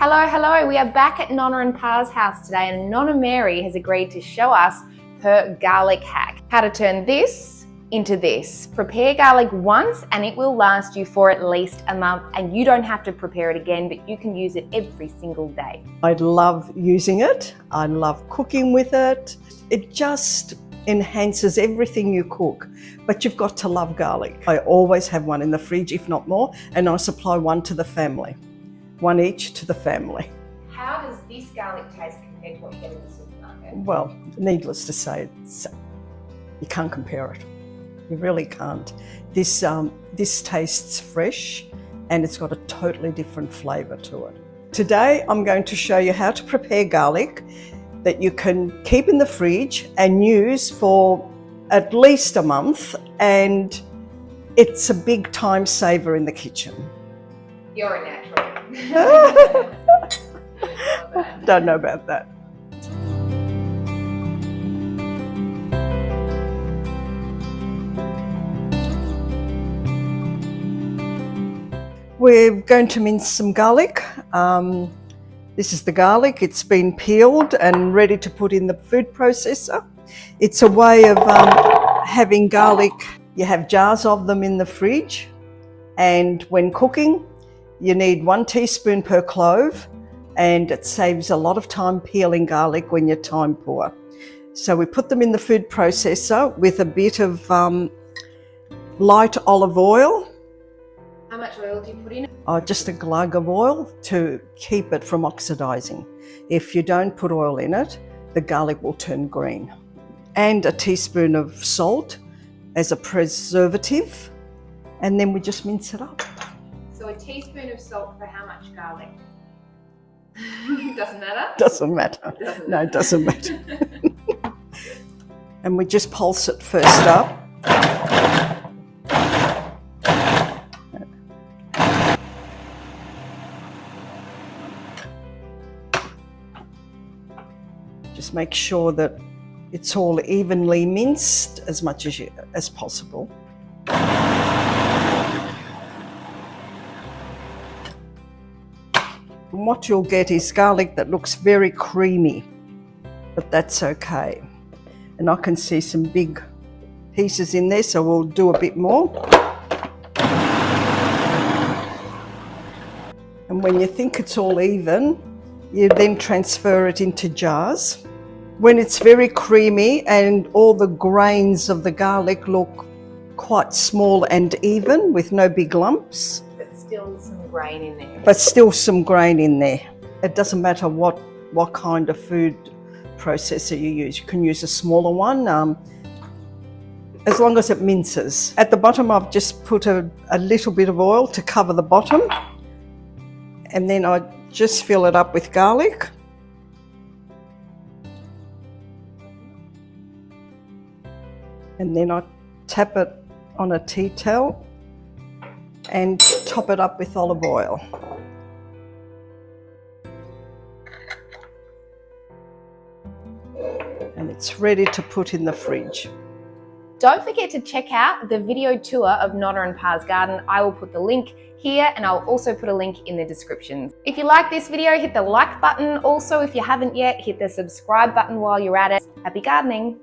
Hello, we are back at Nonna and Pa's house today, and Nonna Mary has agreed to show us her garlic hack. How to turn this into this. Prepare garlic once and it will last you for at least a month, and you don't have to prepare it again, but you can use it every single day. I love using it. I love cooking with it. It just enhances everything you cook, but you've got to love garlic. I always have one in the fridge, if not more, and I supply one to the family. One each to the family. How does this garlic taste compared to what you get in the supermarket? Well, needless to say, you can't compare it. You really can't. This tastes fresh and it's got a totally different flavour to it. Today I'm going to show you how to prepare garlic that you can keep in the fridge and use for at least a month, and it's a big time saver in the kitchen. You're a natural. Don't know about that. We're going to mince some garlic. This is the garlic. It's been peeled and ready to put in the food processor. It's a way of having garlic. You have jars of them in the fridge, and when cooking, you need 1 teaspoon per clove, and it saves a lot of time peeling garlic when you're time poor. So we put them in the food processor with a bit of light olive oil. How much oil do you put in? Just a glug of oil to keep it from oxidizing. If you don't put oil in it, the garlic will turn green. And a teaspoon of salt as a preservative, and then we just mince it up. So a teaspoon of salt for how much garlic? Doesn't matter? Doesn't matter. No, it doesn't matter. And we just pulse it first up. Just make sure that it's all evenly minced as much as possible. And what you'll get is garlic that looks very creamy, but that's okay. And I can see some big pieces in there, so we'll do a bit more. And when you think it's all even, you then transfer it into jars. When it's very creamy and all the grains of the garlic look quite small and even with no big lumps. But still some grain in there. But still some grain in there. It doesn't matter what kind of food processor you use. You can use a smaller one, as long as it minces. At the bottom I've just put a little bit of oil to cover the bottom, and then I just fill it up with garlic. And then I tap it on a tea towel and top it up with olive oil. And it's ready to put in the fridge. Don't forget to check out the video tour of Nonna and Pa's garden. I will put the link here, and I'll also put a link in the description. If you like this video, hit the like button. Also, if you haven't yet, hit the subscribe button while you're at it. Happy gardening.